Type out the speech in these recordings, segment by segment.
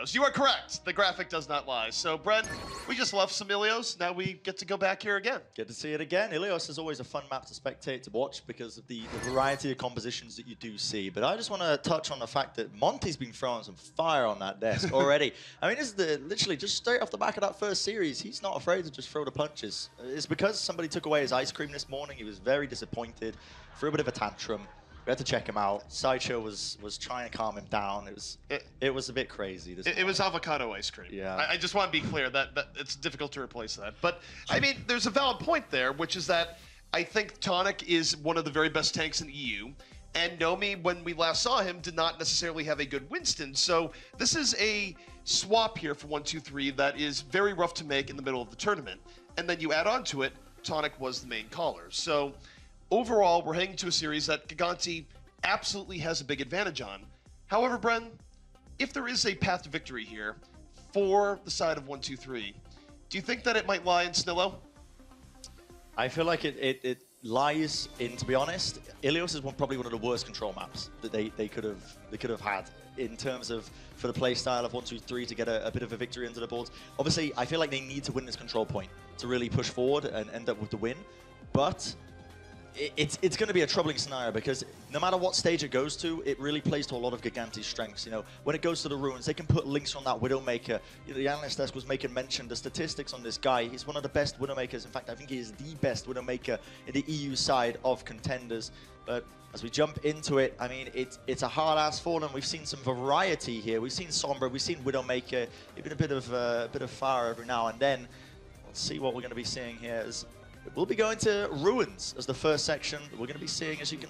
Ilios. You are correct. The graphic does not lie. So, Bren, we just left some Ilios. Now we get to go back here again. Get to see it again. Ilios is always a fun map to spectate, to watch, because of the variety of compositions that you do see. But I just want to touch on the fact that Monty's been throwing some fire on that desk already. I mean, this is literally just straight off the back of that first series. He's not afraid to just throw the punches. It's because somebody took away his ice cream this morning. He was very disappointed, threw a bit of a tantrum. We had to check him out. Sideshow was trying to calm him down. It was a bit crazy. It was avocado ice cream. Yeah. I just want to be clear that it's difficult to replace that. But I mean, there's a valid point there, which is that I think Tonic is one of the very best tanks in EU. And Nomi, when we last saw him, did not necessarily have a good Winston. So this is a swap here for 1-2-3 that is very rough to make in the middle of the tournament. And then you add on to it, Tonic was the main caller. So overall, we're heading to a series that Gigantti absolutely has a big advantage on. However, Bren, if there is a path to victory here for the side of 1-2-3, do you think that it might lie in Snillo? I feel like it lies in, to be honest, Ilios is probably one of the worst control maps that they could have had in terms of for the play style of 1-2-3 to get a bit of a victory into the boards. Obviously, I feel like they need to win this control point to really push forward and end up with the win. But it's going to be a troubling scenario because no matter what stage it goes to, it really plays to a lot of Gigantti's strengths. You know, when it goes to the ruins, they can put links on that Widowmaker. You know, the analyst desk was making mention the statistics on this guy. He's one of the best Widowmakers. In fact, I think he is the best Widowmaker in the EU side of Contenders. But as we jump into it, I mean, it's a hard-ass fall, and we've seen some variety here. We've seen Sombra, we've seen Widowmaker, even a bit of fire every now and then. Let's see what we're going to be seeing here. We'll be going to Ruins as the first section. We're going to be seeing, as you can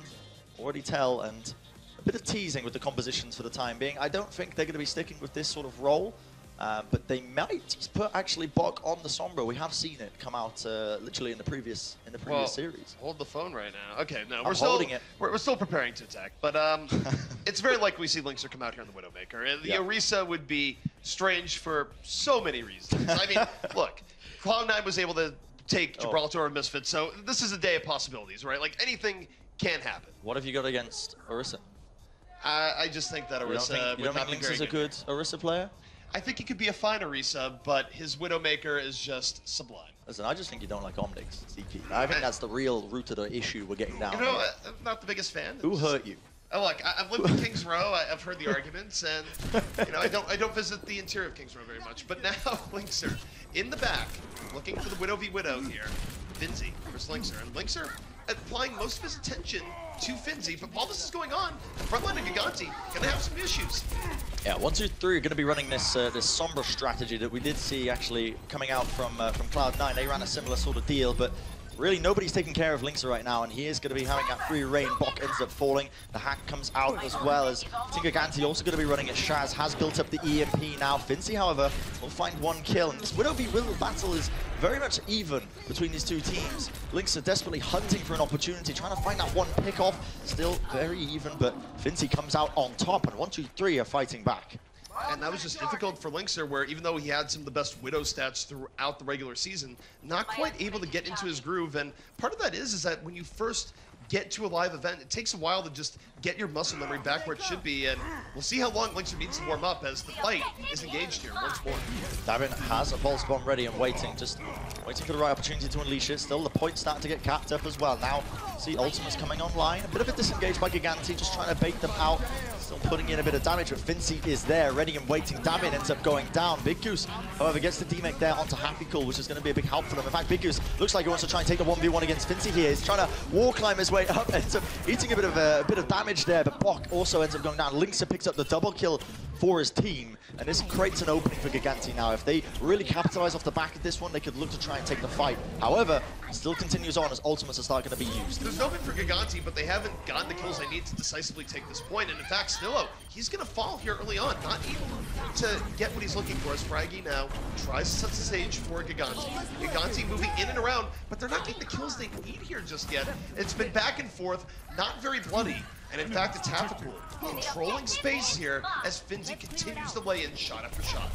already tell, and a bit of teasing with the compositions for the time being. I don't think they're going to be sticking with this sort of role, but they might just put actually Bok on the Sombra. We have seen it come out literally in the previous series. Hold the phone right now. Okay, no, we're still preparing to attack, but it's very likely we see Linkser come out here on the Widowmaker. The Orisa would be strange for so many reasons. I mean, look, Cloud9 was able to take Gibraltar or Misfits, so this is a day of possibilities, right? Like, anything can happen. What have you got against Orisa? I just think that Orisa would not be very good. Link's is a good Orisa player? I think he could be a fine Orisa, but his Widowmaker is just sublime. Listen, I just think you don't like Omnix, Ziki. I think that's the real root of the issue we're getting down. You know, I'm not the biggest fan. Who hurt you? Oh, look, I've lived in Kings Row. I've heard the arguments, and you know, I don't visit the interior of Kings Row very much. But now Linkser in the back, looking for the Widow v Widow here. Finzi versus Linkser, and Linkser applying most of his attention to Finzi. But while this is going on, the front line of Gigantti gonna have some issues. Yeah, 1-2-3 are going to be running this this Sombra strategy that we did see actually coming out from Cloud9. They ran a similar sort of deal, but really, nobody's taking care of Linkser right now, and he is going to be having that free reign. Bok ends up falling. The hack comes out as well as Gigantti also going to be running at Shaz. Has built up the EMP now. Finzi, however, will find one kill. And this Widow v Widow battle is very much even between these two teams. Linkser desperately hunting for an opportunity, trying to find that one pick off. Still very even, but Finzi comes out on top, and 1-2-3 are fighting back. And that was just difficult for Linkser, where even though he had some of the best Widow stats throughout the regular season, not quite able to get into his groove. And part of that is that when you first get to a live event, it takes a while to just get your muscle memory back where it should be. And we'll see how long Linkser needs to warm up as the fight is engaged here once more. Davin has a pulse bomb ready and waiting, just waiting for the right opportunity to unleash it. Still, the point's starting to get capped up as well. Now, see Ultima's coming online. A bit of a disengage by Gigantti, just trying to bait them out. Still putting in a bit of damage, but Finzi is there, ready and waiting. Davin ends up going down. Big Goose, however, gets the D-Mech there onto Happy Cool, which is going to be a big help for them. In fact, Big Goose looks like he wants to try and take the 1v1 against Finzi here. He's trying to wall climb his way up, ends up eating a bit of damage there, but Bok also ends up going down. Linkser picks up the double kill for his team, and this creates an opening for Gigantti now. If they really capitalize off the back of this one, they could look to try and take the fight. However, still continues on as ultimates are starting to be used. There's no win for Gigantti, but they haven't gotten the kills they need to decisively take this point. And in fact, Snillo, he's going to fall here early on, not able to get what he's looking for as Fraggy now tries to set the stage for Gigantti. Gigantti moving in and around, but they're not getting the kills they need here just yet. It's been back and forth, not very bloody. And in fact, it's Tactical controlling space here as Finzi continues to lay in shot after shot.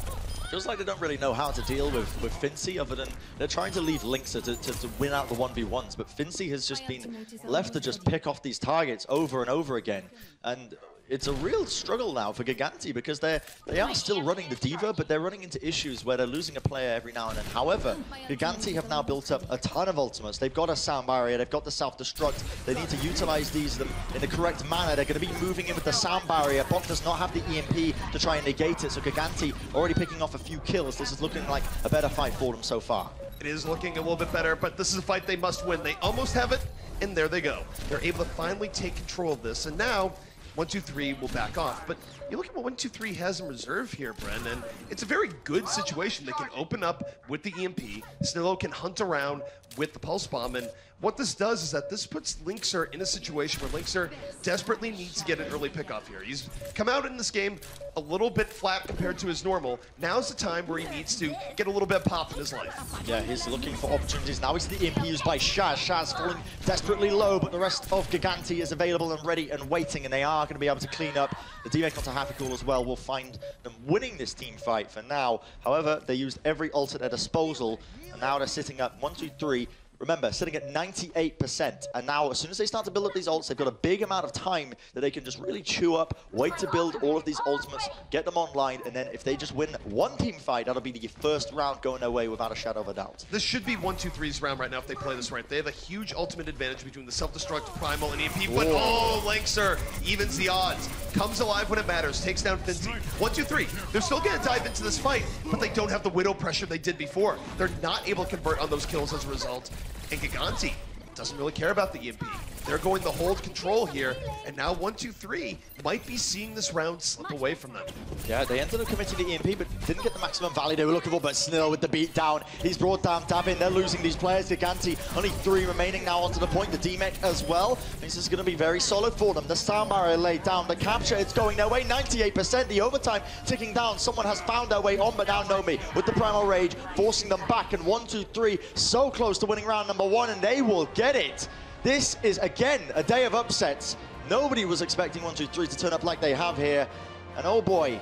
Feels like they don't really know how to deal with Finzi, other than they're trying to leave Linkser to win out the 1v1s, but Finzi has just been left to just pick off these targets over and over again. And it's a real struggle now for Gigantti because they are still running the Diva, but they're running into issues where they're losing a player every now and then. However, Gigantti have now built up a ton of ultimates. They've got a sound barrier, they've got the self-destruct. They need to utilize these in the correct manner. They're going to be moving in with the sound barrier. Bot does not have the EMP to try and negate it, so Gigantti already picking off a few kills. This is looking like a better fight for them so far. It is looking a little bit better, but this is a fight they must win. They almost have it, and there they go. They're able to finally take control of this, and now 1-2-3 will back off. But you look at what 1-2-3 has in reserve here, Bren, and it's a very good situation. They can open up with the EMP. Snillo can hunt around with the Pulse Bomb, and what this does is that this puts Linkser in a situation where Linkser desperately needs to get an early pickoff here. He's come out in this game a little bit flat compared to his normal. Now's the time where he needs to get a little bit of pop in his life. Yeah, he's looking for opportunities. Now it's the EMP used by Shaz. Shaz falling desperately low, but the rest of Gigantti is available and ready and waiting, and they are going to be able to clean up. The D-Make onto Hafikul as well will find them winning this team fight for now. However, they used every ult at their disposal, and now they're sitting at 1-2-3. Remember, sitting at 98%, and now as soon as they start to build up these ults, they've got a big amount of time that they can just really chew up, wait to build all of these ultimates, get them online, and then if they just win one team fight, that'll be the first round going their way without a shadow of a doubt. This should be 1-2-3's round right now if they play this right. They have a huge ultimate advantage between the self-destruct, primal, and EMP, but oh, Linkser evens the odds, comes alive when it matters, takes down Finzy. 1-2-3, they're still gonna dive into this fight, but they don't have the Widow pressure they did before. They're not able to convert on those kills as a result. And Gigantti doesn't really care about the EMP. They're going to hold control here, and now 1-2-3 might be seeing this round slip away from them. Yeah, they ended up committing the EMP, but didn't get the maximum value they were looking for, but Snillo with the beat down. He's brought down Davin, they're losing these players. Gigantti, only 3 remaining now onto the point, the D-Mech as well. This is going to be very solid for them. The sound barrier laid down, the capture, it's going their way, 98%, the overtime ticking down. Someone has found their way on, but now Nomi with the Primal Rage, forcing them back, and 1-2-3, so close to winning round number 1, and they will get it. This is, again, a day of upsets. Nobody was expecting 1-2-3 to turn up like they have here. And oh boy,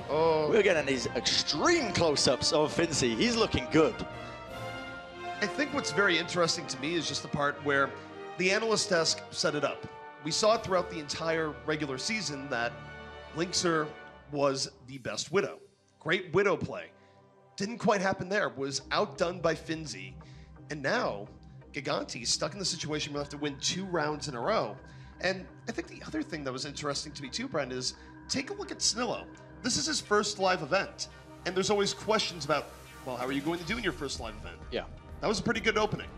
we're getting these extreme close-ups of Finzy. He's looking good. I think what's very interesting to me is just the part where the analyst desk set it up. We saw it throughout the entire regular season that Linkser was the best Widow. Great Widow play. Didn't quite happen there, was outdone by Finzy. And now, Gigantti stuck in the situation where they have to win 2 rounds in a row. And I think the other thing that was interesting to me too, Bren, is take a look at Snillo. This is his first live event. And there's always questions about, well, how are you going to do in your first live event? Yeah. That was a pretty good opening.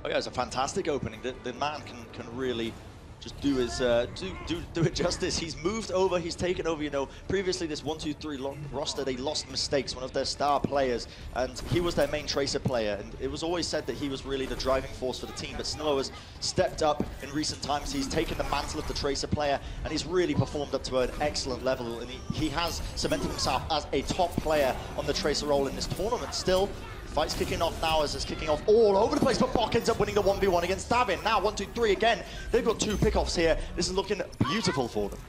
Oh yeah, it's a fantastic opening. The man can really just do his do it justice. He's moved over, he's taken over. You know, previously this 1-2-3 roster, they lost Mistakes, one of their star players, and he was their main Tracer player. And it was always said that he was really the driving force for the team. But Snillo has stepped up in recent times. He's taken the mantle of the Tracer player, and he's really performed up to an excellent level. And he has cemented himself as a top player on the Tracer role in this tournament. Still, fight's kicking off now as it's kicking off all over the place, but Puckett ends up winning the 1v1 against Davin. Now 1-2-3 again. They've got 2 pickoffs here. This is looking beautiful for them.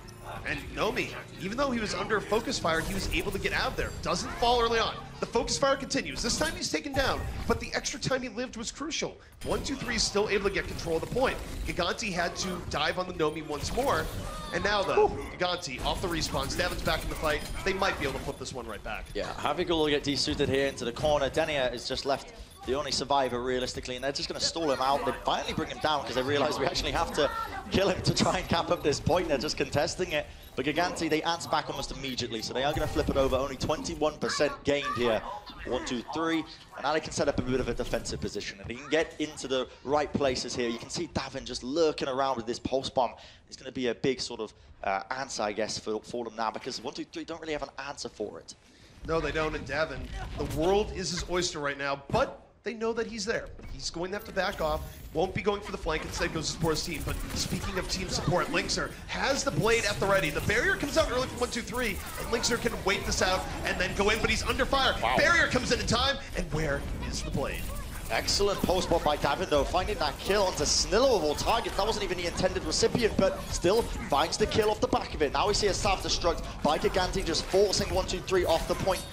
And Nomi, even though he was under focus fire, he was able to get out of there. Doesn't fall early on. The focus fire continues. This time he's taken down, but the extra time he lived was crucial. 1-2-3 is still able to get control of the point. Gigantti had to dive on the Nomi once more. And now though, Gigantti off the respawns. Davin's back in the fight. They might be able to flip this one right back. Yeah, Hafikul will get desuited here into the corner. Denia is just left the only survivor realistically, and they're just going to stall him out. They finally bring him down because they realize we actually have to kill him to try and cap up this point. They're just contesting it. But Gigantti, they answer back almost immediately, so they are going to flip it over. Only 21% gained here. 1-2-3, and now they can set up a bit of a defensive position, and he can get into the right places here. You can see Davin just lurking around with this pulse bomb. It's going to be a big sort of answer, I guess, for them now, because 1-2-3 don't really have an answer for it. No, they don't, and Davin, the world is his oyster right now, but they know that he's there. He's going to have to back off, won't be going for the flank, instead goes to support his team. But speaking of team support, Linkser has the blade at the ready. The barrier comes out early from 1-2-3, and Linkser can wait this out and then go in, but he's under fire. Wow. Barrier comes in time, and where is the blade? Excellent post bot by Davin, though, finding that kill onto Snillo of all targets. That wasn't even the intended recipient, but still finds the kill off the back of it. Now we see a self-destruct by Gigantti, just forcing 1-2-3 off the point.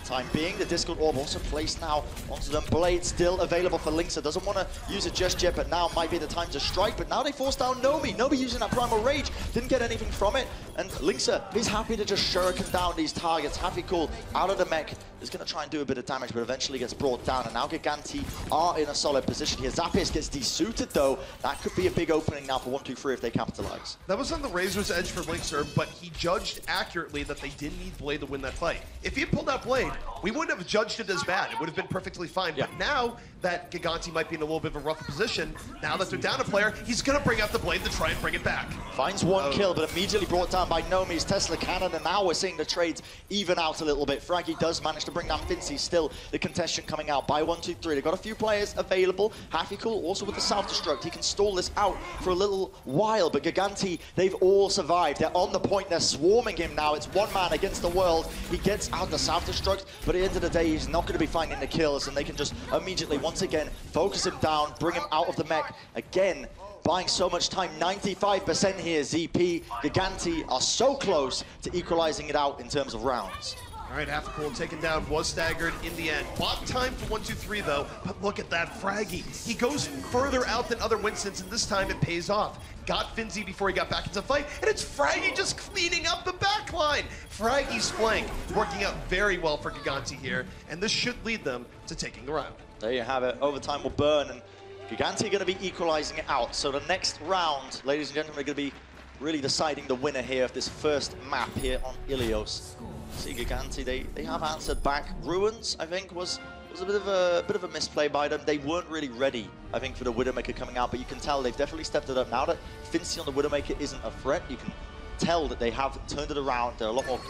the time being. The Discord Orb also placed now onto them. Blade still available for Linksa. Doesn't want to use it just yet, but now might be the time to strike. But now they force down Nomi. Nomi using that Primal Rage. Didn't get anything from it. And Linksa is happy to just shuriken down these targets. Happy Cool out of the mech is going to try and do a bit of damage, but eventually gets brought down. And now Gigantti are in a solid position here. Zapis gets desuited though. That could be a big opening now for 1-2-3 if they capitalize. That was on the razor's edge for Linksa, but he judged accurately that they didn't need Blade to win that fight. If he had pulled out Blade, we wouldn't have judged it as bad. It would have been perfectly fine. Yeah. But now that Gigantti might be in a little bit of a rougher position, now that they're down a player, he's going to bring out the Blade to try and bring it back. Finds one kill, but immediately brought down by Nomi's Tesla Cannon, and now we're seeing the trades even out a little bit. Fraggy does manage to bring down Fincy, still the contestant coming out by 1-2-3. They've got a few players available. Happy Cool also with the self-destruct. He can stall this out for a little while, but Gigantti, they've all survived. They're on the point, they're swarming him now. It's one man against the world. He gets out the self-destruct, but at the end of the day, he's not going to be finding the kills, and they can just immediately, once again, focus him down, bring him out of the mech. Again, buying so much time, 95% here, ZP. Gigantti are so close to equalizing it out in terms of rounds. All right, Half Cool taken down, was staggered in the end. Bought time for 1-2-3 though, but look at that Fraggy. He goes further out than other Winstons, and this time it pays off. Got Finzy before he got back into the fight, and it's Fraggy just cleaning up the backline. Fraggy's flank working out very well for Gigantti here, and this should lead them to taking the round. There you have it. Overtime will burn, and Gigantti going to be equalizing it out. So the next round, ladies and gentlemen, are going to be really deciding the winner here of this first map here on Ilios. See Gigantti, they have answered back. Ruins, I think, was a bit of a misplay by them. They weren't really ready, I think, for the Widowmaker coming out, but you can tell they've definitely stepped it up. Now that Fincy on the Widowmaker isn't a threat, you can tell that they have turned it around. They're a lot more,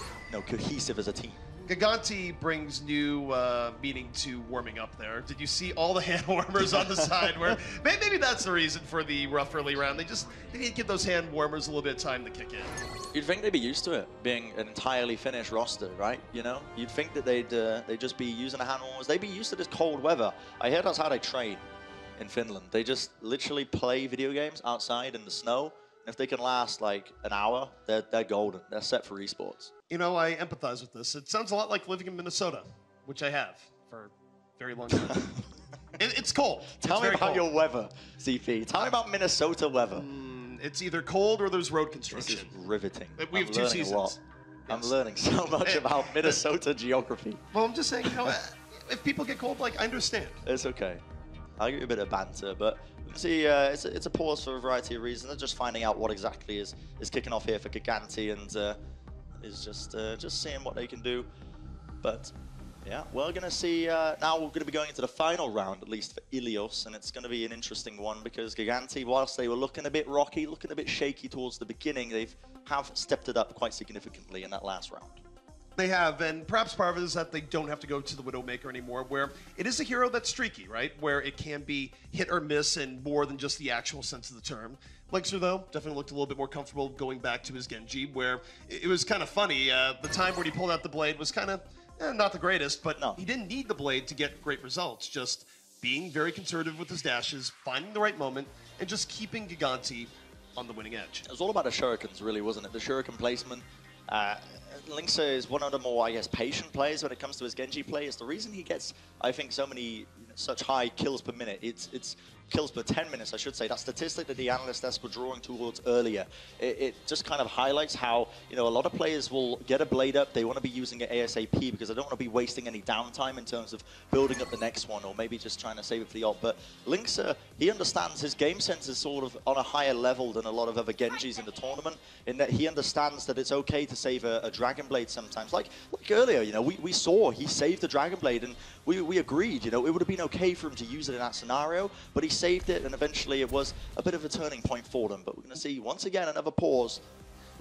cohesive as a team. Gigantti brings new meaning to warming up there. Did you see all the hand warmers on the side? Where maybe that's the reason for the rough early round. They need to give those hand warmers a little bit of time to kick in. You'd think they'd be used to it being an entirely finished roster, right? You'd think that they'd just be using the hand warmers. They'd be used to this cold weather. I hear that's how they train in Finland. They just literally play video games outside in the snow. And if they can last like an hour, they're golden. They're set for esports. I empathize with this. It sounds a lot like living in Minnesota, which I have for a very long time. It's cold. Tell me about your weather, CP. Tell me about Minnesota weather. It's either cold or there's road construction. This is riveting. We have 2 seasons. I'm learning so much about Minnesota geography. Well, I'm just saying, if people get cold, I understand. It's okay. I'll give you a bit of banter, but see, it's a pause for a variety of reasons. They're just finding out what exactly is kicking off here for Gigantti, and is just seeing what they can do. But yeah, we're gonna see. Now we're gonna be going into the final round, at least for Ilios, and it's gonna be an interesting one because Gigantti, whilst they were looking a bit rocky, looking a bit shaky towards the beginning, have stepped it up quite significantly in that last round. They have, and perhaps part of it is that they don't have to go to the Widowmaker anymore, where it is a hero that's streaky, right? Where it can be hit or miss in more than just the actual sense of the term. Linksa, though, definitely looked a little bit more comfortable going back to his Genji, where it was kind of funny. The time when he pulled out the Blade was kind of not the greatest, but no. He didn't need the Blade to get great results. Just being very conservative with his dashes, finding the right moment, and just keeping Gigantti on the winning edge. It was all about the shurikens, really, wasn't it? The shuriken placement. Linksa is one of the more, patient players when it comes to his Genji play. It's the reason he gets, I think, so many such high kills per minute. It's kills per 10 minutes, I should say. That statistic that the Analysts were drawing towards earlier, it just kind of highlights how, a lot of players will get a Blade up, they want to be using it ASAP because they don't want to be wasting any downtime in terms of building up the next one or maybe just trying to save it for the ult. But Linksa, he understands his game sense is sort of on a higher level than a lot of other Genjis in the tournament, in that he understands that it's okay to save a Dragon Blade sometimes. Like earlier, we saw he saved the Dragon Blade and we agreed, it would have been okay for him to use it in that scenario, but he saved it and eventually it was a bit of a turning point for them. But we're going to see once again another pause.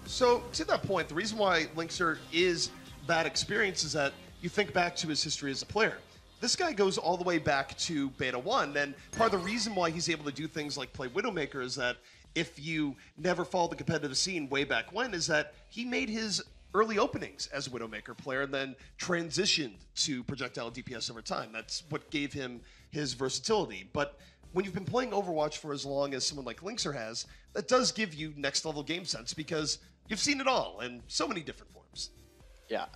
So to that point, the reason why Linksa is that experience is that you think back to his history as a player. This guy goes all the way back to Beta 1, and part of the reason why he's able to do things like play Widowmaker is that if you never followed the competitive scene way back when, is that he made his early openings as a Widowmaker player and then transitioned to projectile DPS over time. That's what gave him his versatility. But when you've been playing Overwatch for as long as someone like Linksa has, that does give you next level game sense because you've seen it all in so many different forms. Yeah,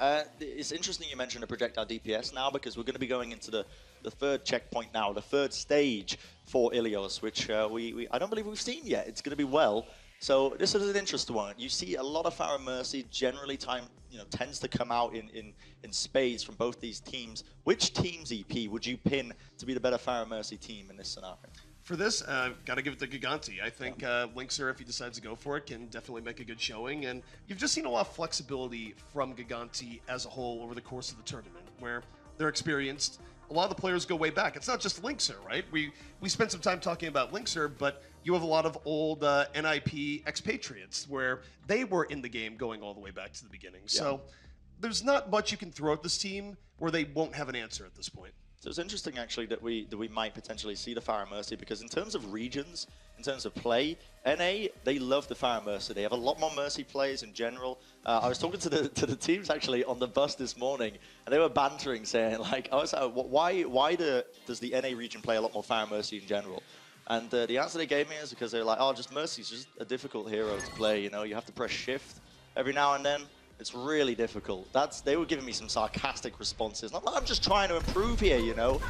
it's interesting you mentioned a projectile DPS now, because we're going to be going into the third checkpoint now, the third stage for Ilios, which I don't believe we've seen yet. It's going to be well. So this is an interesting one. You see a lot of Pharah Mercy generally tends to come out in spades from both these teams. Which team's EP would you pin to be the better Pharah Mercy team in this scenario? For this, got to give it to Gigantti. I think Linkser, if he decides to go for it, can definitely make a good showing. And you've just seen a lot of flexibility from Gigantti as a whole over the course of the tournament, where they're experienced. A lot of the players go way back. It's not just Linkser, right? We spent some time talking about Linkser, but you have a lot of old NIP expatriates where they were in the game going all the way back to the beginning. Yeah. So there's not much you can throw at this team where they won't have an answer at this point. So it's interesting, actually, that we might potentially see the Pharah Mercy, because in terms of regions, in terms of play, NA, they love the Pharah Mercy. They have a lot more Mercy players in general. I was talking to the teams, actually, on the bus this morning, and they were bantering, saying, like, why does the NA region play a lot more Pharah Mercy in general? And the answer they gave me is because they're like, oh, just Mercy's just a difficult hero to play. You know, you have to press shift every now and then. It's really difficult. They were giving me some sarcastic responses. Not like I'm just trying to improve here, you know.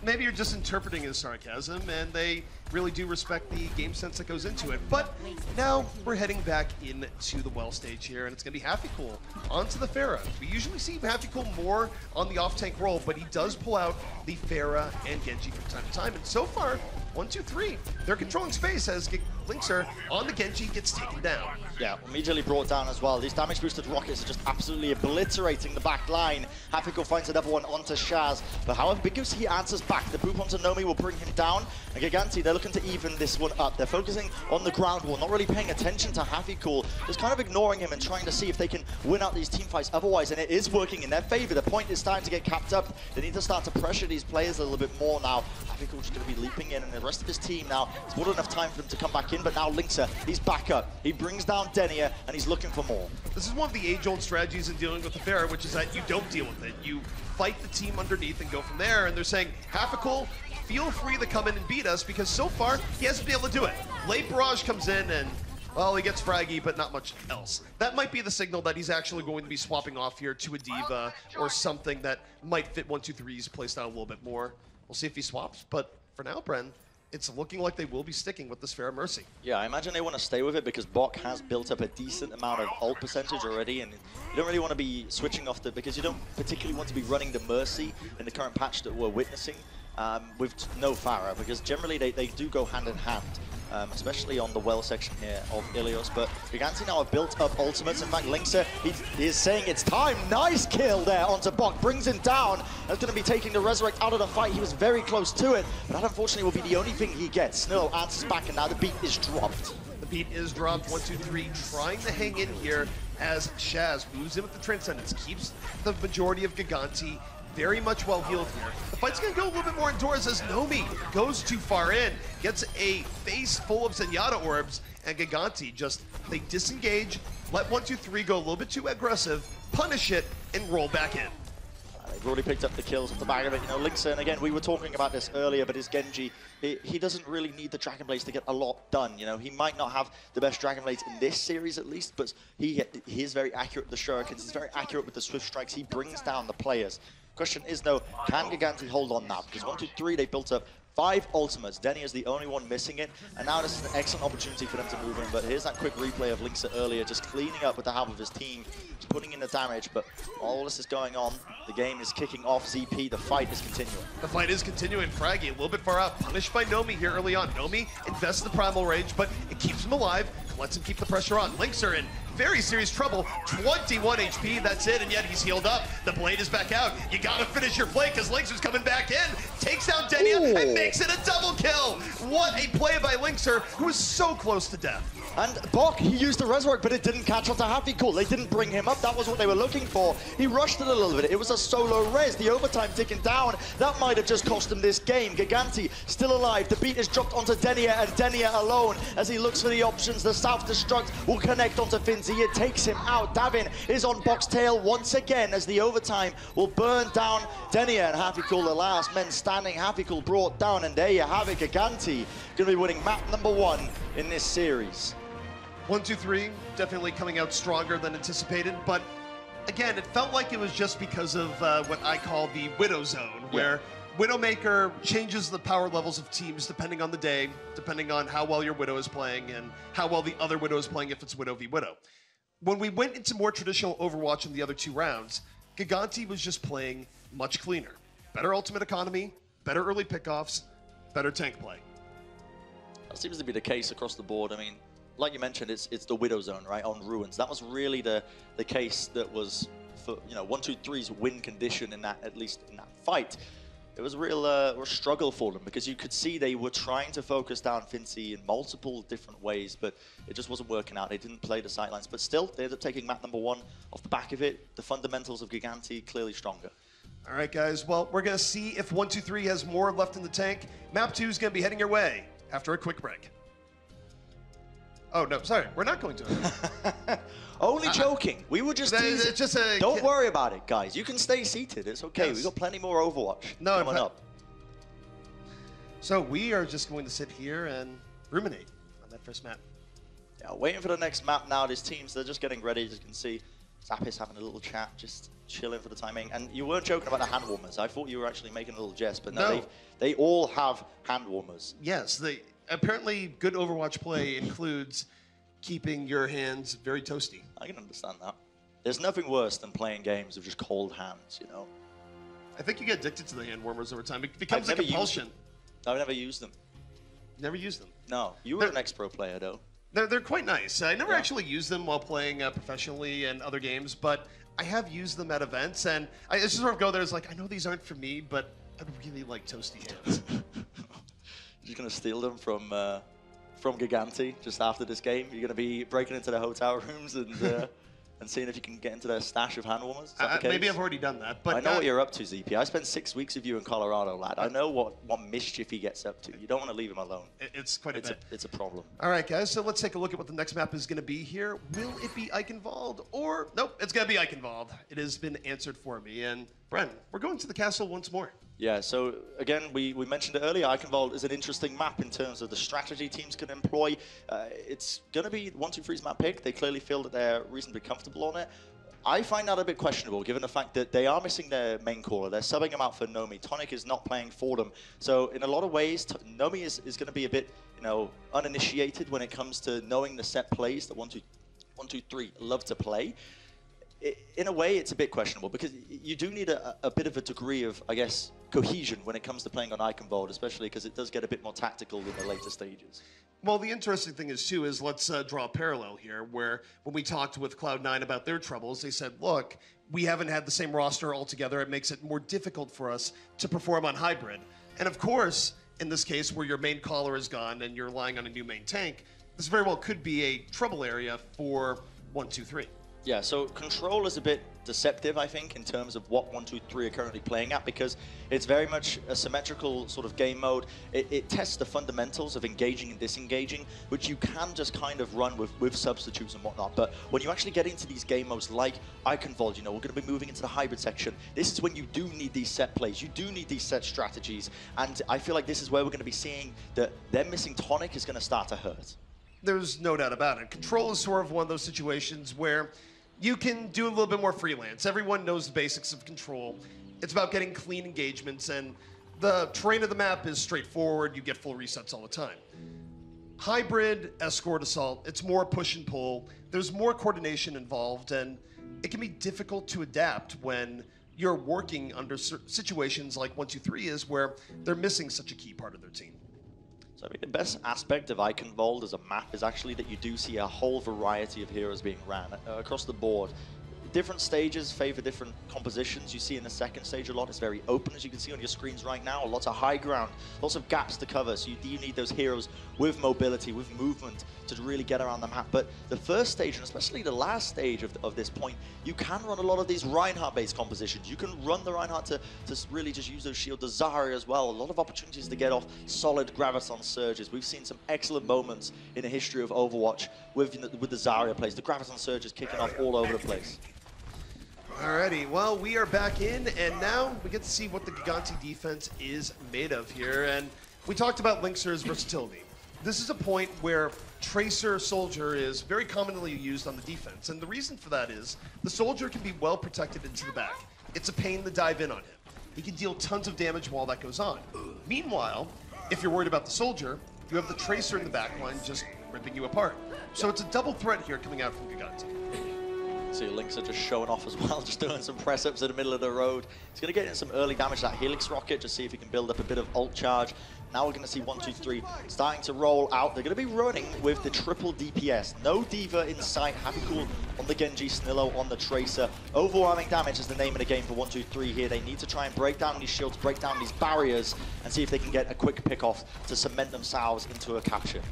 Maybe you're just interpreting his sarcasm, and they really do respect the game sense that goes into it. But now we're heading back into the well stage here, and it's going to be HappyCool onto the Pharah. We usually see HappyCool more on the off-tank role, but he does pull out the Pharah and Genji from time to time. And so far, 1, 2, 3, they're controlling space as Linkser on the Genji gets taken down. Yeah, immediately brought down as well. These damage boosted rockets are just absolutely obliterating the back line. HappyCool finds another one onto Shaz, but however, because he answers back, the boop onto Nomi will bring him down. And Gigantti, they're looking to even this one up. They're focusing on the ground wall, not really paying attention to HappyCool, just kind of ignoring him and trying to see if they can win out these team fights otherwise, and it is working in their favor. The point is starting to get capped up. They need to start to pressure these players a little bit more now. HappyCool's going to be leaping in, and the rest of his team now, it's more than enough time for them to come back in, but now Linkser, he's back up. He brings down Denia, and he's looking for more. This is one of the age-old strategies in dealing with the Pharah, which is that you don't deal with it. You fight the team underneath and go from there, and they're saying, HappyCool, feel free to come in and beat us, because so far, he hasn't been able to do it. Late Barrage comes in, and, well, he gets fraggy, but not much else. That might be the signal that he's actually going to be swapping off here to a Diva, or something that might fit 1-2-3's playstyle a little bit more. We'll see if he swaps, but for now, Bren, it's looking like they will be sticking with this Pharah Mercy. Yeah, I imagine they want to stay with it because Bok has built up a decent amount of ult percentage already, and you don't really want to be switching off because you don't particularly want to be running the Mercy in the current patch that we're witnessing with no Pharah, because generally they do go hand in hand. Especially on the well section here of Ilios, but Gigantti now have built up ultimates. In fact, Linkser, he is saying it's time. Nice kill there onto Bok, brings him down. That's going to be taking the Resurrect out of the fight. He was very close to it, but that unfortunately will be the only thing he gets. Snillo answers back, and now the beat is dropped. The beat is dropped. 1, 2, 3, trying to hang in here as Shaz moves in with the Transcendence, keeps the majority of Gigantti very much well healed here. The fight's gonna go a little bit more indoors as Nomi goes too far in, gets a face full of Zenyatta orbs, and Gigantti they disengage, let 1, 2, 3 go a little bit too aggressive, punish it, and roll back in. They've already picked up the kills off the back of it. You know, Linkser, and again, we were talking about this earlier, but his Genji, he doesn't really need the Dragon Blades to get a lot done. You know, he might not have the best Dragon Blades in this series at least, but he is very accurate with the Shurikens. He's very accurate with the Swift Strikes. He brings down the players. Question is, though, can Gigantti hold on now? Because 1, 2, 3, they built up 5 ultimates. Denia is the only one missing it, and now this is an excellent opportunity for them to move in. But here's that quick replay of Linkser earlier, just cleaning up with the help of his team, just putting in the damage. But all this is going on, the game is kicking off. ZP, the fight is continuing. The fight is continuing. Fraggy a little bit far out, punished by Nomi here early on. Nomi invests the Primal Rage, but it keeps him alive, lets him keep the pressure on. Linkser in very serious trouble, 21 HP, that's it, and yet he's healed up. The blade is back out. You gotta finish your play because Linkser's coming back in, takes down Denia, and makes it a double kill. What a play by Linkser, who was so close to death. And Bok, he used the Resurrect, but it didn't catch on to HappyCool. They didn't bring him up. That was what they were looking for. He rushed it a little bit. It was a solo res. The overtime ticking down. That might have just cost him this game. Gigantti still alive. The beat is dropped onto Denia, and Denia alone as he looks for the options. The self-destruct will connect onto Finzi. It takes him out. Davin is on Bok's tail once again as the overtime will burn down Denia, and HappyCool, the last men standing. HappyCool brought down, and there you have it. Gigantti going to be winning map number 1 in this series. 1, 2, 3, definitely coming out stronger than anticipated, but again, it felt like it was just because of what I call the Widow Zone, where Widowmaker changes the power levels of teams depending on the day, depending on how well your Widow is playing and how well the other Widow is playing if it's Widow v Widow. When we went into more traditional Overwatch in the other 2 rounds, Gigantti was just playing much cleaner. Better ultimate economy, better early pickoffs, better tank play. That seems to be the case across the board. I mean, like you mentioned, it's the Widow Zone, right, on Ruins. That was really the case that was for, 1-2-3's win condition in that, at least in that fight. It was a real struggle for them because you could see they were trying to focus down Fincy in multiple different ways, but it just wasn't working out. They didn't play the sightlines, but still, they ended up taking map number 1 off the back of it. The fundamentals of Gigantti clearly stronger. All right, guys. Well, we're going to see if 1-2-3 has more left in the tank. Map 2 is going to be heading your way after a quick break. Oh, no, sorry. We're not going to. Only joking. We were just teasing. It's just a... Don't worry about it, guys. You can stay seated. It's okay. Yes. We've got plenty more Overwatch coming up. So we are just going to sit here and ruminate on that first map. Yeah, waiting for the next map now. These teams, they're just getting ready. As you can see, Zappis having a little chat, just chilling for the timing. And you weren't joking about the hand warmers. I thought you were actually making a little jest, but no. They all have hand warmers. Yes, apparently good Overwatch play includes keeping your hands very toasty. I can understand that. There's nothing worse than playing games with just cold hands, I think you get addicted to the hand warmers over time. It becomes a compulsion. I've never used them. Never used them? No. You were an ex-pro player, though. They're quite nice. I never actually used them while playing professionally and other games, but I have used them at events, and I just sort of go there as like, I know these aren't for me, but I'd really like toasty hands. You're just going to steal them from Gigantti just after this game? You're going to be breaking into the hotel rooms and seeing if you can get into their stash of hand warmers? Is that the case? Maybe I've already done that. But I know what you're up to, ZP. I spent 6 weeks with you in Colorado, lad. I know what mischief he gets up to. You don't want to leave him alone. It's quite a bit. It's a problem. All right, guys, so let's take a look at what the next map is going to be here. Will it be Eichenwald or... Nope, it's going to be Eichenwald. It has been answered for me. And, Bren, we're going to the castle once more. Yeah, so again, we mentioned it earlier, Eichenwald is an interesting map in terms of the strategy teams can employ. It's going to be 1-2-3's map pick. They clearly feel that they're reasonably comfortable on it. I find that a bit questionable, given the fact that they are missing their main caller. They're subbing him out for Nomi. Tonic is not playing for them. So in a lot of ways, Nomi is going to be a bit, uninitiated when it comes to knowing the set plays that 1-2-3 love to play. In a way, it's a bit questionable because you do need a bit of a degree of, I guess, cohesion when it comes to playing on Eichenwald, especially because it does get a bit more tactical in the later stages. Well, the interesting thing is, too, is let's draw a parallel here, where when we talked with Cloud9 about their troubles, they said, look, we haven't had the same roster altogether. It makes it more difficult for us to perform on hybrid. And, of course, in this case, where your main caller is gone and you're relying on a new main tank, this very well could be a trouble area for 1-2-3. Yeah, so Control is a bit deceptive, I think, in terms of what 1-2-3 are currently playing at, because it's very much a symmetrical sort of game mode. It tests the fundamentals of engaging and disengaging, which you can just kind of run with substitutes and whatnot. But when you actually get into these game modes like Eichenwald, we're going to be moving into the hybrid section. This is when you do need these set plays. You do need these set strategies. And I feel like this is where we're going to be seeing that them missing Tonic is going to start to hurt. There's no doubt about it. Control is sort of one of those situations where you can do a little bit more freelance. Everyone knows the basics of Control. It's about getting clean engagements, and the terrain of the map is straightforward. You get full resets all the time. Hybrid, Escort, Assault, it's more push and pull. There's more coordination involved, and it can be difficult to adapt when you're working under situations like 1-2-3 is, where they're missing such a key part of their team. So I mean, the best aspect of Eichenwald as a map is actually that you do see a whole variety of heroes being ran across the board. Different stages favor different compositions. You see in the second stage a lot. It's very open, as you can see on your screens right now. Lots of high ground, lots of gaps to cover. So you do need those heroes with mobility, with movement to really get around the map. But the first stage, and especially the last stage of this point, you can run a lot of these Reinhardt-based compositions. You can run the Reinhardt to really just use those shields. The Zarya as well. A lot of opportunities to get off solid Graviton surges. We've seen some excellent moments in the history of Overwatch with the Zarya plays. The Graviton surges kicking off all over the place. Alrighty, well, we are back in, and now we get to see what the Gigantti defense is made of here. And we talked about Linkzr's versatility. This is a point where Tracer Soldier is very commonly used on the defense, and the reason for that is the Soldier can be well protected into the back. It's a pain to dive in on him. He can deal tons of damage while that goes on. Meanwhile, if you're worried about the Soldier, you have the Tracer in the back line just ripping you apart. So it's a double threat here coming out from Gigantti. See, Links are just showing off as well, just doing some press-ups in the middle of the road. He's going to get in some early damage to that Helix Rocket, just see if he can build up a bit of ult charge. Now we're going to see 1, 2, 3 starting to roll out. They're going to be running with the triple DPS. No Diva in sight. Happy Cool on the Genji, Snillo on the Tracer. Overwhelming damage is the name of the game for 1, 2, 3 here. They need to try and break down these shields, break down these barriers, and see if they can get a quick pick-off to cement themselves into a capture.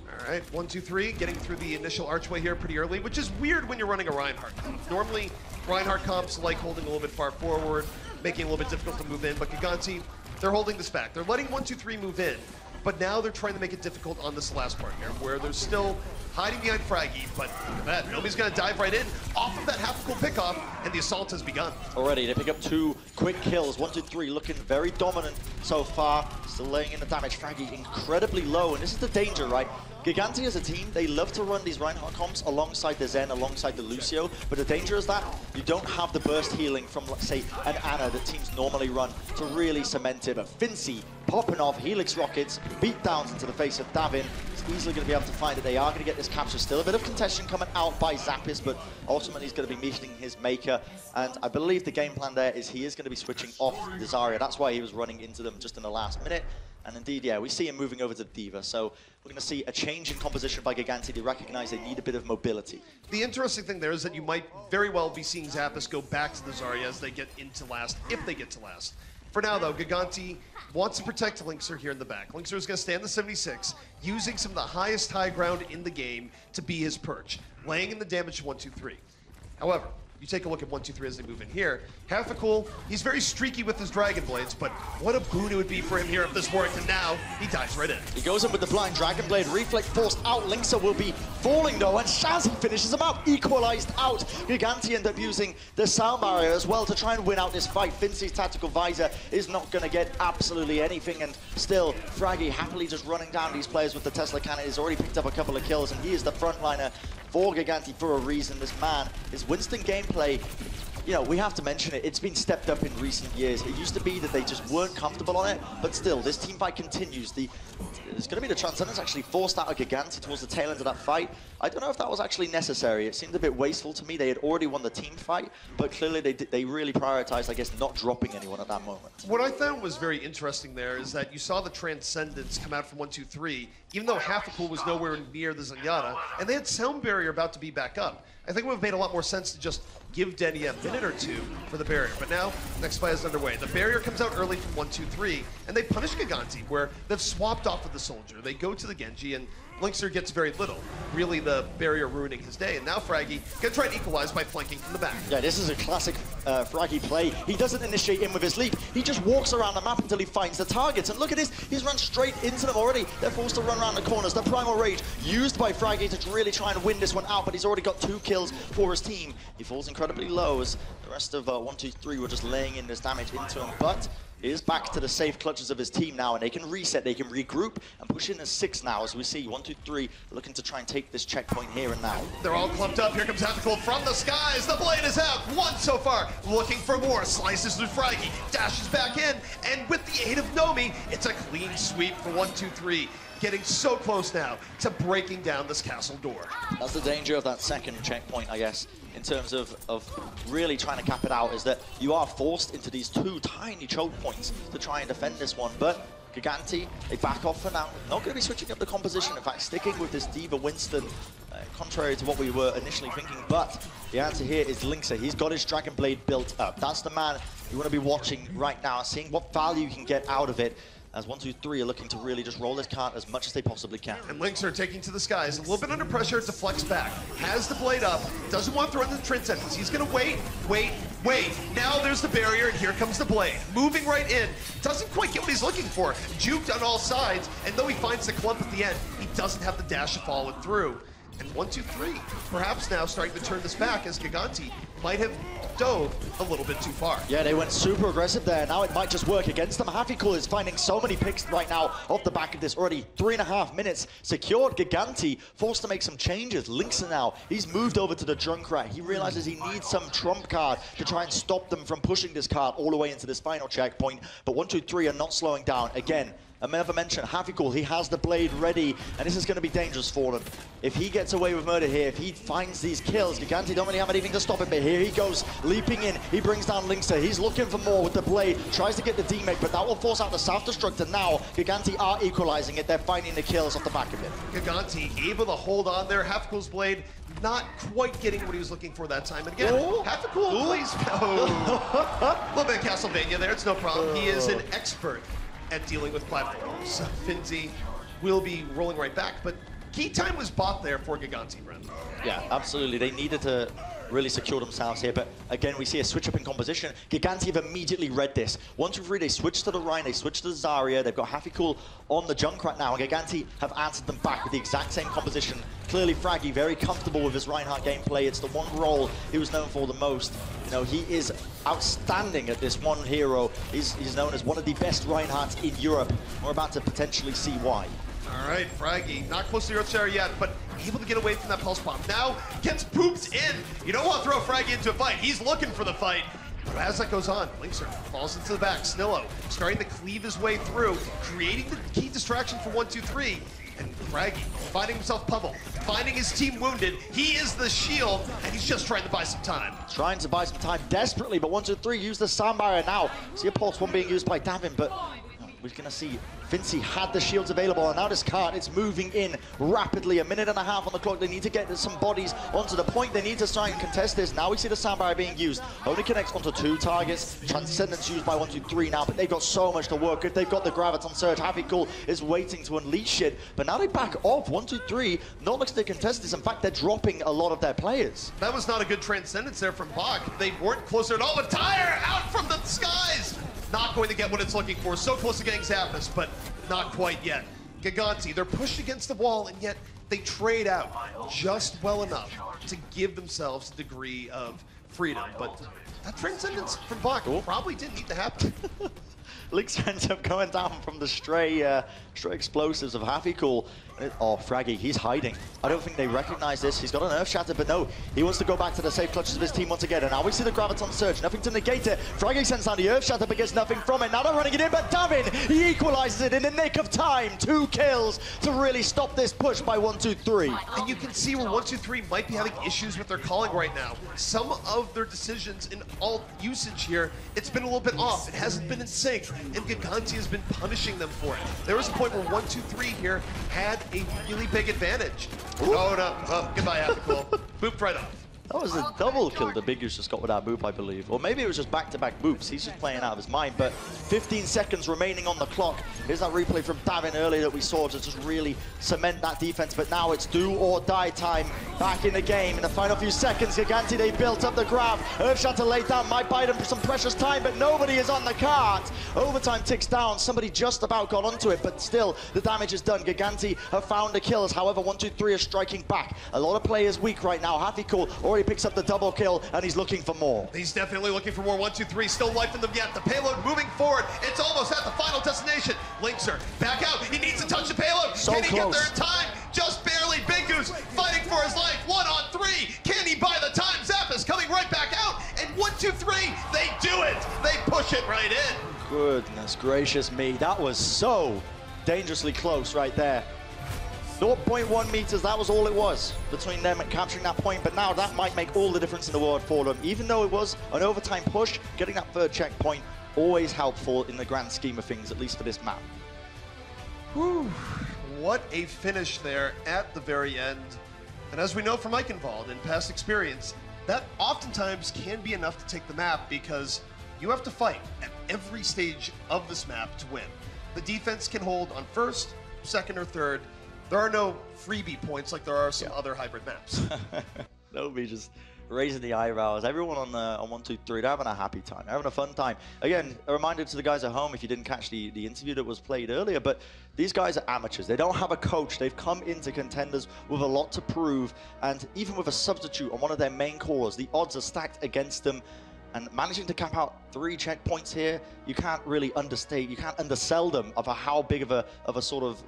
All right, 1, 2, 3, getting through the initial archway here pretty early, which is weird when you're running a Reinhardt comp. Normally, Reinhardt comps like holding a little bit far forward, making it a little bit difficult to move in, but Gigantti, they're holding this back. They're letting 1, 2, 3 move in, but now they're trying to make it difficult on this last part here, where they're still hiding behind Fraggy, but look at that, nobody's gonna dive right in off of that half-cool pickoff, and the assault has begun. Already, they pick up 2 quick kills. 1, 2, 3 looking very dominant so far. Still laying in the damage. Fraggy incredibly low, and this is the danger, right? Gigantti as a team, they love to run these Reinhardt comps alongside the Zen, alongside the Lucio, but the danger is that you don't have the burst healing from, let's say, an Ana that teams normally run to really cement it. But Fincy popping off Helix Rockets, beat downs into the face of Davin. He's easily going to be able to find it. They are going to get this capture. Still a bit of contention coming out by Zappis, but ultimately he's going to be meeting his maker. And I believe the game plan there is he is going to be switching off the Zarya. That's why he was running into them just in the last minute. And indeed, yeah, we see him moving over to Diva. So we're going to see a change in composition by Gigantti. They recognize they need a bit of mobility. The interesting thing there is that you might very well be seeing Zappis go back to the Zarya as they get into last, if they get to last. For now, though, Gigantti wants to protect Linkser here in the back. Linkser is going to stand the 76, using some of the highest high ground in the game to be his perch, laying in the damage to 1, 2, 3. However, you take a look at 1, 2, 3 as they move in here. Cool, he's very streaky with his Dragon Blades, but what a boon it would be for him here if this worked, and now he dives right in. He goes in with the blind Dragon Blade, Reflect forced out. Linkser will be falling though, and Shazzy finishes him up, equalized out. Gigantti end up using the sound barrier as well to try and win out this fight. Fincy's Tactical Visor is not going to get absolutely anything, and still Fraggy happily just running down these players with the Tesla cannon. He's already picked up a couple of kills, and he is the frontliner for Gigantti for a reason. This man, his Winston gameplay, you know, we have to mention it. It's been stepped up in recent years. It used to be that they just weren't comfortable on it, but still, this team fight continues. There's going to be the Transcendence actually forced out of Gigantti towards the tail end of that fight. I don't know if that was actually necessary. It seemed a bit wasteful to me. They had already won the team fight, but clearly they really prioritized, I guess, not dropping anyone at that moment. What I found was very interesting there is that you saw the Transcendence come out from 1, 2, 3, even though Cool was nowhere near the Zenyatta, and they had Sound Barrier about to be back up. I think it would have made a lot more sense to just give Denny a minute or two for the barrier. But now, next fight is underway. The barrier comes out early from 1, 2, 3, and they punish Gigantti, where they've swapped off with the Soldier. They go to the Genji, and Linkser gets very little. Really, the barrier ruining his day. And now Fraggy can try and equalize by flanking from the back. Yeah, this is a classic Fraggy play. He doesn't initiate in with his leap. He just walks around the map until he finds the targets. And look at this, he's run straight into them already. They're forced to run around the corners. The Primal Rage used by Fraggy to really try and win this one out, but he's already got 2 kills for his team. He falls incredibly low as the rest of 1, 2, 3 were just laying in this damage into him. But he is back to the safe clutches of his team now, and they can reset, they can regroup, and push in a 6 now, as we see 1, 2, 3 looking to try and take this checkpoint here and now. They're all clumped up. Here comes Cool from the skies. The blade is out. 1 so far. Looking for more. Slices through Fraggy. Dashes back in, and with the aid of Nomi, it's a clean sweep for 1, 2, 3. Getting so close now to breaking down this castle door. That's the danger of that second checkpoint, I guess, in terms of really trying to cap it out, is that you are forced into these 2 tiny choke points to try and defend this one. But Gigantti, they back off for now. Not going to be switching up the composition. In fact, sticking with this Diva Winston, contrary to what we were initially thinking. But the answer here is Linkser. He's got his Dragon Blade built up. That's the man you want to be watching right now, seeing what value you can get out of it, as 1, 2, 3 are looking to really just roll this cart as much as they possibly can. And Linkser taking to the skies, a little bit under pressure to flex back. Has the blade up, doesn't want to throw in the Transcendence. He's gonna wait. Now there's the barrier, and here comes the blade. Moving right in, doesn't quite get what he's looking for. Juked on all sides, and though he finds the clump at the end, he doesn't have the dash to follow it through. And 1-2-3, perhaps now starting to turn this back as Gigantti might have dove a little bit too far. Yeah, they went super aggressive there. Now it might just work against them. Hafikul is finding so many picks right now off the back of this. Already 3.5 minutes secured. Gigantti forced to make some changes. Linkson now, he's moved over to the Junkrat. He realizes he needs some trump card to try and stop them from pushing this card all the way into this final checkpoint. But 1-2-3 are not slowing down. Again, I never mentioned Hafikul, he has the blade ready, and this is going to be dangerous for them. If he gets away with murder here, if he finds these kills, Gigantti don't really have anything to stop it, but here he goes, leaping in, he brings down Linkster, he's looking for more with the blade, tries to get the demake, but that will force out the self-destruct, and now Gigantti are equalizing it, they're finding the kills off the back of it. Gigantti able to hold on there, Hafikul's blade not quite getting what he was looking for that time. And again, Hafikul plays... a little bit of Castlevania there, it's no problem. He is an expert at dealing with platforms. Finzi will be rolling right back, but key time was bought there for Gigantti, Bren. Yeah, absolutely. They needed to really secure themselves here, but again, we see a switch up in composition. Gigantti have immediately read this. 1-2-3, they switch to the Rhine, they switch to the Zarya, they've got Hafikul on the Junkrat now, and Gigantti have answered them back with the exact same composition. Clearly, Fraggy very comfortable with his Reinhardt gameplay. It's the one role he was known for the most. You know, he is outstanding at this one hero. He's known as one of the best Reinhardts in Europe. We're about to potentially see why. All right, Fraggy, not close to the Earthshare yet, but able to get away from that pulse bomb. Now gets pooped in. You don't want to throw Fraggy into a fight. He's looking for the fight. But as that goes on, Linkster falls into the back. Snillo starting to cleave his way through, creating the key distraction for 1-2-3. And Fraggy finding himself pummeled, finding his team wounded. He is the shield, and he's just trying to buy some time. Trying to buy some time desperately, but 1-2-3 use the sound barrier now. See a pulse one being used by Davin, but we're going to see Finzi had the shields available, and now this card is moving in rapidly. 1.5 minutes on the clock. They need to get some bodies onto the point. They need to try and contest this. Now we see the sound barrier being used. Only connects onto 2 targets. Transcendence used by 1-2-3 now, but they've got so much to work with. They've got the Graviton Surge. Hafikul is waiting to unleash it, but now they back off. 1-2-3 not looks to contest this. In fact, they're dropping a lot of their players. That was not a good Transcendence there from Bach. They weren't closer at all, but Tyre out from the skies! Not going to get what it's looking for. So close to getting Zappos, but not quite yet. Gigantti, they're pushed against the wall, and yet they trade out just well enough to give themselves a degree of freedom. But that Transcendence from Bach probably didn't need to happen. Lix ends up going down from the stray explosives of Hafikul. Oh, Fraggy, he's hiding. I don't think they recognize this. He's got an Earth Shatter, but no, he wants to go back to the safe clutches of his team once again. And now we see the Graviton Surge, nothing to negate it. Fraggy sends down the Earth Shatter, but gets nothing from it. Now they're running it in, but Davin, he equalizes it in the nick of time. 2 kills to really stop this push by 1-2-3. And you can see where 1-2-3 might be having issues with their calling right now. Some of their decisions in alt usage here, it's been a little bit off. It hasn't been in sync, and Gigantti has been punishing them for it. There was a point where 1-2-3 here had a really big advantage. Ooh. Oh no, oh, goodbye Hafikul. Booped right off. That was a double kill the Big Goose just got with that boop, I believe. Or maybe it was just back-to-back boops. He's just playing out of his mind. But 15 seconds remaining on the clock. Here's that replay from Davin earlier that we saw to just really cement that defense. But now it's do or die time back in the game. In the final few seconds, Gigantti, they built up the grab. Earthshatter laid down, might buy them some precious time, but nobody is on the cart. Overtime ticks down. Somebody just about got onto it, but still, the damage is done. Gigantti have found the kills. However, 1-2-3 is striking back. A lot of players weak right now. Hafikul already picks up the double kill, and he's looking for more. He's definitely looking for more. 1-2-3, still life in them yet. The payload moving forward. It's almost at the final destination. Linkster back out. He needs to touch the payload. So Can he close. get there in time? Just barely. Big Goose fighting for his life. 1-on-3. Can he buy the time? Zappos coming right back out. And 1-2-3, they do it. They push it right in. Goodness gracious me. That was so dangerously close right there. 0.1 meters, that was all it was between them and capturing that point, but now that might make all the difference in the world for them. Even though it was an overtime push, getting that third checkpoint, always helpful in the grand scheme of things, at least for this map. Whew. What a finish there at the very end. And as we know from Eichenwald in past experience, that oftentimes can be enough to take the map because you have to fight at every stage of this map to win. The defense can hold on first, second, or third. There are no freebie points like there are some other hybrid maps. That would be just raising the eyebrows. Everyone on 1, 2, 3, they're having a happy time. They're having a fun time. Again, a reminder to the guys at home, if you didn't catch the interview that was played earlier, but these guys are amateurs. They don't have a coach. They've come into Contenders with a lot to prove, and even with a substitute on one of their main callers, the odds are stacked against them. And managing to cap out 3 checkpoints here, you can't really understate, you can't undersell them of how big of a sort of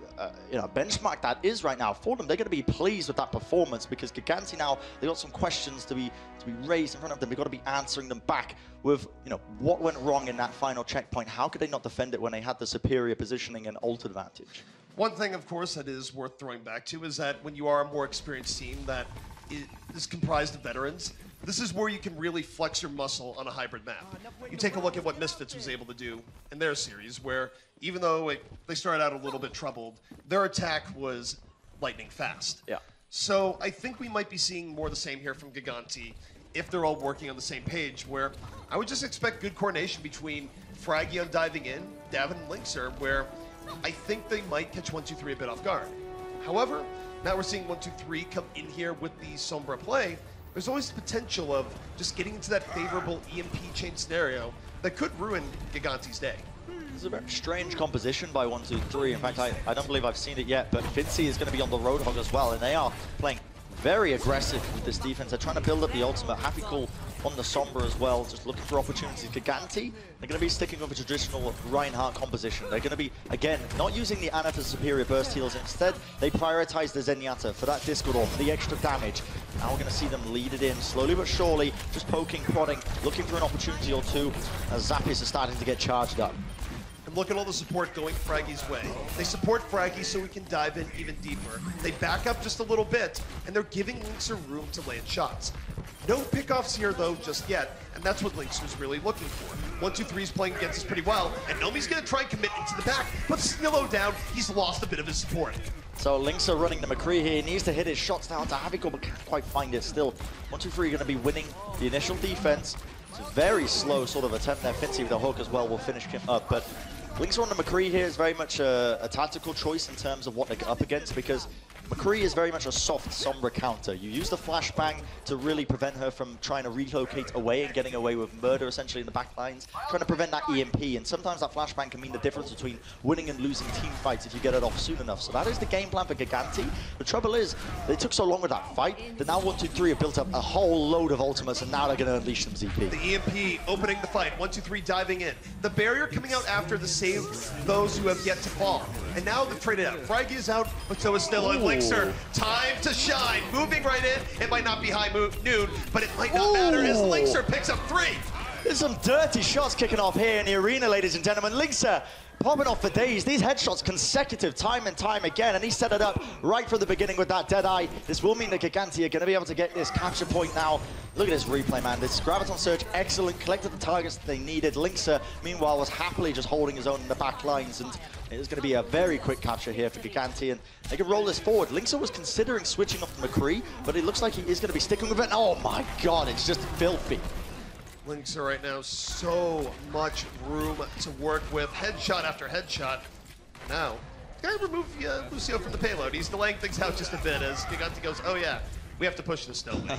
benchmark that is right now for them. They're going to be pleased with that performance, because Gigantti now, they got some questions to be raised in front of them. They've got to be answering them back with what went wrong in that final checkpoint. How could they not defend it when they had the superior positioning and ult advantage? One thing, of course, that is worth throwing back to is that when you are a more experienced team that is comprised of veterans, this is where you can really flex your muscle on a hybrid map. You take a look at what Misfits was able to do in their series, where even though they started out a little bit troubled, their attack was lightning fast. Yeah. So I think we might be seeing more of the same here from Gigantti if they're all working on the same page, where I would just expect good coordination between Fraggy on diving in, Davin and Linkser, where I think they might catch 1, 2, 3 a bit off guard. However, now we're seeing 1, 2, 3 come in here with the Sombra play. There's always the potential of just getting into that favorable EMP chain scenario that could ruin Gigantti's day. This is a very strange composition by 1, 2, 3. In fact, I don't believe I've seen it yet, but Vinci is going to be on the Roadhog as well, and they are playing very aggressive with this defense. They're trying to build up the ultimate. Happy Cool on the Sombra as well, just looking for opportunities. Gigantti, they're going to be sticking with a traditional Reinhardt composition. They're going to be, again, not using the Ana for superior burst heals. Instead, they prioritize the Zenyatta for that Discord Orb, for the extra damage. Now we're going to see them lead it in, slowly but surely, just poking, prodding, looking for an opportunity or two, as Zappis are starting to get charged up. And look at all the support going Fraggy's way. They support Fraggy so we can dive in even deeper. They back up just a little bit, and they're giving Linkser room to land shots. No pickoffs here, though, just yet, and that's what Linkser's really looking for. 1, 2, 3 is playing against us pretty well, and Nomi's going to try and commit into the back, but Snillo down, he's lost a bit of his support. So Linkser running the McCree here. He needs to hit his shots down to Havico, but can't quite find it still. 1, 2, 3 going to be winning the initial defense. It's a very slow sort of attempt there. Fincy with the hook as well will finish him up, but Linkser on the McCree here is very much a tactical choice in terms of what they're up against, because McCree is very much a soft Sombra counter. You use the flashbang to really prevent her from trying to relocate away and getting away with murder essentially in the back lines, trying to prevent that EMP, and sometimes that flashbang can mean the difference between winning and losing team fights if you get it off soon enough. So that is the game plan for Gigantti. The trouble is, they took so long with that fight that now 1, 2, 3 have built up a whole load of ultimates, and now they're going to unleash some ZP. The EMP opening the fight, 1, 2, 3 diving in. The barrier coming out after to save those who have yet to fall. And now they've traded out. Fraggy is out, but so is Snillo and Linkser. Time to shine, moving right in. It might not be high noon, but it might not matter as Linkser picks up 3. There's some dirty shots kicking off here in the arena, ladies and gentlemen. Linkser popping off for days. These headshots consecutive time and time again, and he set it up right from the beginning with that dead eye. This will mean that Gigantti are going to be able to get this capture point now. Look at this replay, man. This Graviton Surge, excellent. Collected the targets that they needed. Linkser, meanwhile, was happily just holding his own in the back lines, and it's going to be a very quick capture here for Gigantti, and they can roll this forward. Linkser was considering switching off the McCree, but it looks like he is going to be sticking with it. Oh my god, it's just filthy. Linkser right now, so much room to work with. Headshot after headshot. Now, gotta remove Lucio from the payload. He's delaying things out just a bit as Gigantti goes, oh yeah, we have to push this, don't we?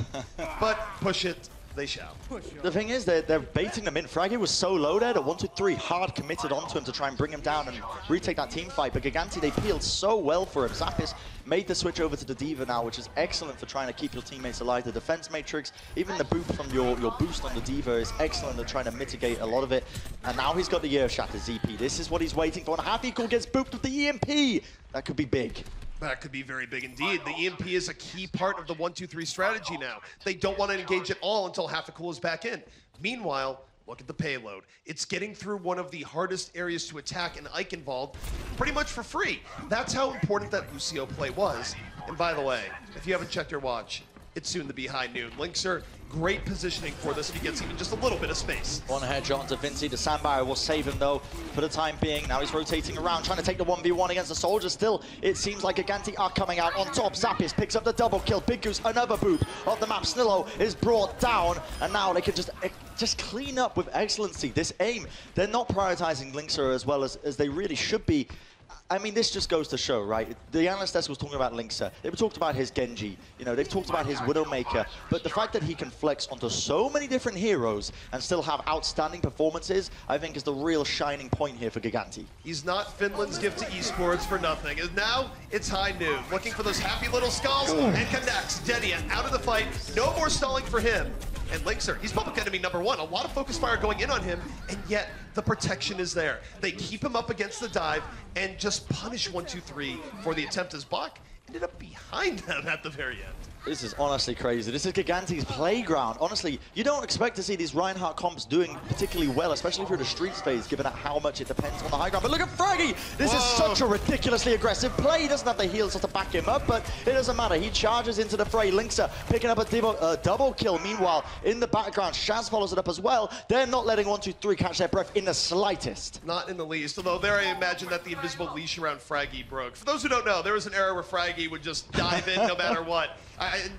But push it, they shall. The thing is, they're baiting them in. Fraggy was so low there that 1, 2, 3 hard committed onto him to try and bring him down and retake that team fight. But Gigantti, they peeled so well for him. Zappis made the switch over to the Diva now, which is excellent for trying to keep your teammates alive. The defense matrix, even the boop from your boost on the Diva is excellent at trying to mitigate a lot of it. And now he's got the Earthshatter ZP. This is what he's waiting for. And Happy Cool gets booped with the EMP. That could be big. That could be very big indeed. The EMP is a key part of the 1, 2, 3 strategy now. They don't want to engage at all until Happy Cool is back in. Meanwhile, look at the payload. It's getting through one of the hardest areas to attack and Ike involved pretty much for free. That's how important that Lucio play was. And by the way, if you haven't checked your watch, it's soon to be high noon. Linkser, great positioning for this if he gets even just a little bit of space. One headshot onto Vinci. The Sandbarrier will save him though for the time being. Now he's rotating around, trying to take the 1v1 against the soldiers. Still, it seems like Gigantti are coming out on top. Zappis picks up the double kill. Big Goose, another boop off the map. Snillo is brought down, and now they can just clean up with excellency. This aim, they're not prioritizing Linkser as well as they really should be. I mean, this just goes to show, right? The analyst desk was talking about Linkser. They've talked about his Genji. You know, they've talked about his Widowmaker. But the fact that he can flex onto so many different heroes and still have outstanding performances, I think is the real shining point here for Gigantti. He's not Finland's gift to esports for nothing. And now it's high noon, looking for those happy little skulls, and connects. Denia out of the fight. No more stalling for him. And Linkser, he's public enemy #1. A lot of focus fire going in on him, and yet the protection is there. They keep him up against the dive and just punish 1-2-3 for the attempt as Bach ended up behind them at the very end. This is honestly crazy. This is Gigantti's playground. Honestly, you don't expect to see these Reinhardt comps doing particularly well, especially through the streets phase, given how much it depends on the high ground. But look at Fraggy! This is such a ridiculously aggressive play. He doesn't have the heals to back him up, but it doesn't matter. He charges into the fray. Linkser picking up a double kill. Meanwhile, in the background, Shaz follows it up as well. They're not letting 1-2-3 catch their breath in the slightest. Not in the least, although there I imagine that the invisible leash around Fraggy broke. For those who don't know, there was an era where Fraggy would just dive in no matter what.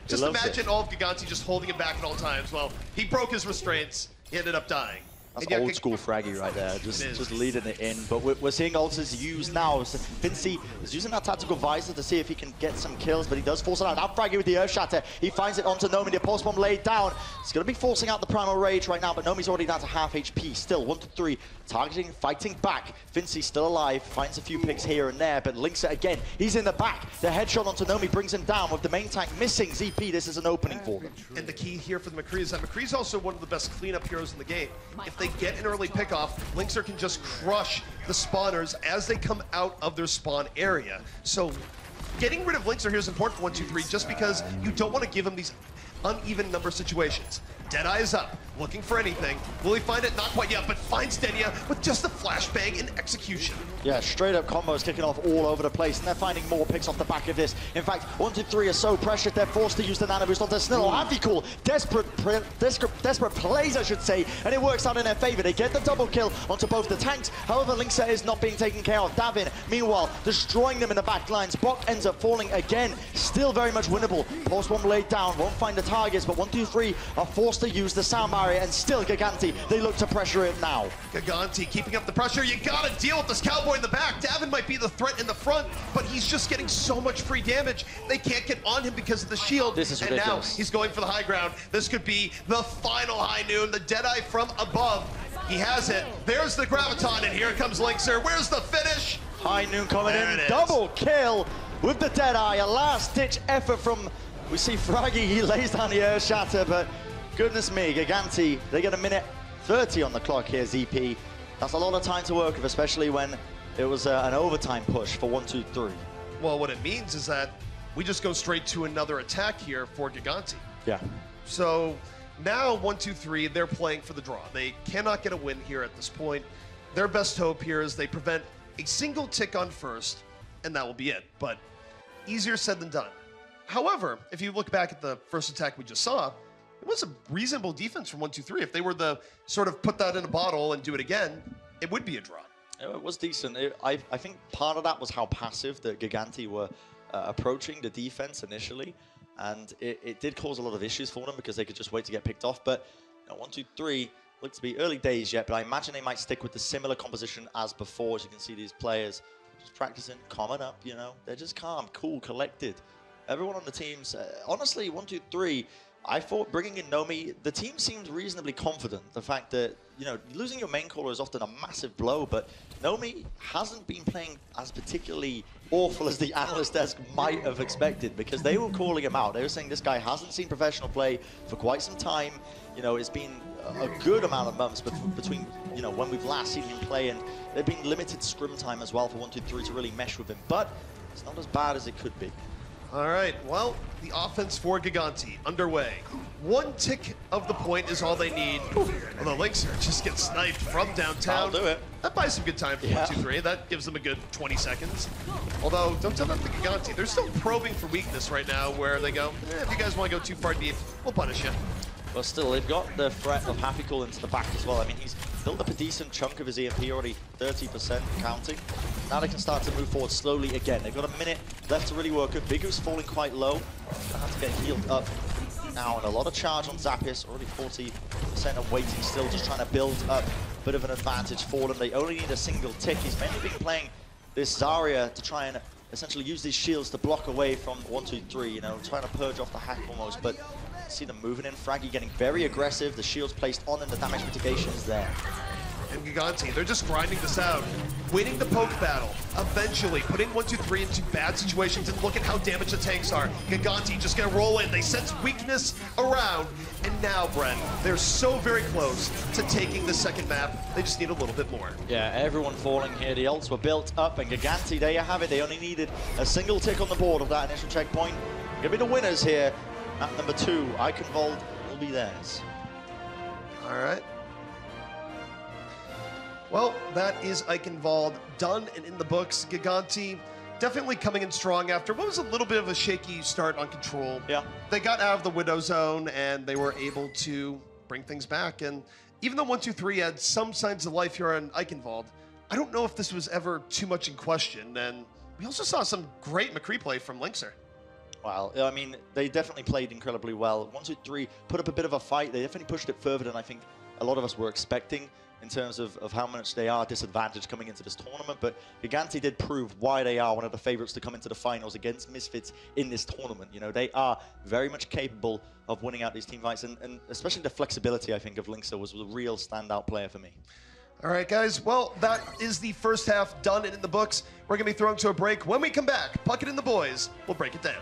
Just imagine all of Gigantti just holding him back at all times. Well, he broke his restraints. He ended up dying. That's old school Fraggy right there, just leading it in. But we're seeing ults used now. So Vinci is using that tactical visor to see if he can get some kills, but he does force it out. Now Fraggy with the Earth Shatter. He finds it onto Nomi. The pulse bomb laid down. He's going to be forcing out the Primal Rage right now, but Nomi's already down to half HP. Still 1-3, targeting, fighting back. Vinci still alive, finds a few picks here and there, but links it again. He's in the back. The headshot onto Nomi brings him down with the main tank missing ZP. This is an opening for them. And the key here for the McCree is that McCree's also one of the best cleanup heroes in the game. If they get an early pickoff, Linkser can just crush the spawners as they come out of their spawn area. So getting rid of Linkser here is important for 1-2-3 just because you don't want to give him these uneven number situations. Deadeye is up, looking for anything. Will he find it? Not quite yet, but finds Denia with just a flashbang in execution. Yeah, straight up combos kicking off all over the place, and they're finding more picks off the back of this. In fact, 1-2-3 are so pressured, they're forced to use the nano boost onto Snittle. That'd be cool. Desperate plays, I should say, and it works out in their favor. They get the double kill onto both the tanks. However, Linkser is not being taken care of. Davin, meanwhile, destroying them in the back lines. Bok ends up falling again. Still very much winnable. Pulse bomb laid down, won't find the targets, but 1-2-3 are forced to use the sound barrier, and still Gigantti, they look to pressure it now. Gigantti keeping up the pressure. You gotta deal with this cowboy in the back. Davin might be the threat in the front, but he's just getting so much free damage. They can't get on him because of the shield. This is ridiculous. And now he's going for the high ground. This could be the final high noon. The Deadeye from above. He has it. There's the Graviton, and here comes Linkser. Where's the finish? High noon coming there in. Double kill with the Deadeye. A last-ditch effort from, we see Fraggy. He lays down the Earth Shatter, but goodness me, Gigantti, they get a minute 30 on the clock here, ZP. That's a lot of time to work with, especially when it was an overtime push for 1-2-3. Well, what it means is that we just go straight to another attack here for Gigantti. Yeah. So now 1-2-3, they're playing for the draw. They cannot get a win here at this point. Their best hope here is they prevent a single tick on first, and that will be it. But easier said than done. However, if you look back at the first attack we just saw, it was a reasonable defense from 1-2-3. If they were to sort of put that in a bottle and do it again, it would be a draw. It was decent. I think part of that was how passive the Gigantti were approaching the defense initially, and it did cause a lot of issues for them because they could just wait to get picked off. But you know, 1-2-3 looks to be early days yet, but I imagine they might stick with the similar composition as before. As you can see, these players just practicing, calming up. You know, they're just calm, cool, collected. Everyone on the teams, honestly, 1-2-3. I thought bringing in Nomi, the team seemed reasonably confident. The fact that, you know, losing your main caller is often a massive blow, but Nomi hasn't been playing as particularly awful as the analyst desk might have expected, because they were calling him out. They were saying this guy hasn't seen professional play for quite some time. You know, it's been a good amount of months between, you know, when we've last seen him play, and there's been limited scrim time as well for 1-2-3 to really mesh with him, but it's not as bad as it could be. All right, well, the offense for Gigantti underway. One tick of the point is all they need. Although Linkser just gets sniped from downtown. I'll do it. That buys some good time for 1-2-3. That gives them a good 20 seconds. Although, don't tell that to Gigantti. They're still probing for weakness right now where they go, if you guys want to go too far deep, we'll punish you. But still, they've got the threat of Happy Cool into the back as well. I mean, he's built up a decent chunk of his EMP already, 30% counting. Now they can start to move forward slowly again. They've got a minute left to really work it. Bigu's falling quite low. Gonna have to get healed up now, and a lot of charge on Zapis, already 40% of waiting still, just trying to build up a bit of an advantage for them. They only need a single tick. He's mainly been playing this Zarya to try and essentially use these shields to block away from 1, 2, 3, you know, trying to purge off the hack almost, but see them moving in. Fraggy getting very aggressive, the shields placed on and the damage mitigation is there. And Gigantti, they're just grinding this out, winning the poke battle, eventually putting 1, 2, 3 into bad situations, and look at how damaged the tanks are. Gigantti just gonna roll in, they sense weakness around, and now, Bren, they're so very close to taking the second map, they just need a little bit more. Yeah, everyone falling here, the ults were built up, and Gigantti, there you have it, they only needed a single tick on the board of that initial checkpoint. Gonna be the winners here at number 2, Eichenwald will be theirs. All right. Well, that is Eichenwald done and in the books. Gigantti definitely coming in strong after what was a little bit of a shaky start on Control. Yeah. They got out of the Widow Zone and they were able to bring things back. And even though 1, 2, 3 had some signs of life here on Eichenwald, I don't know if this was ever too much in question. And we also saw some great McCree play from Linkser. Well, I mean, they definitely played incredibly well. 1, 2, 3 put up a bit of a fight. They definitely pushed it further than I think a lot of us were expecting in terms of how much they are disadvantaged coming into this tournament. But Gigantti did prove why they are one of the favorites to come into the finals against Misfits in this tournament. You know, they are very much capable of winning out these team fights, and especially the flexibility, I think, of Linkser was a real standout player for me. All right, guys. Well, that is the first half done and in the books. We're going to be thrown to a break. When we come back, Puckett and the boys will break it down.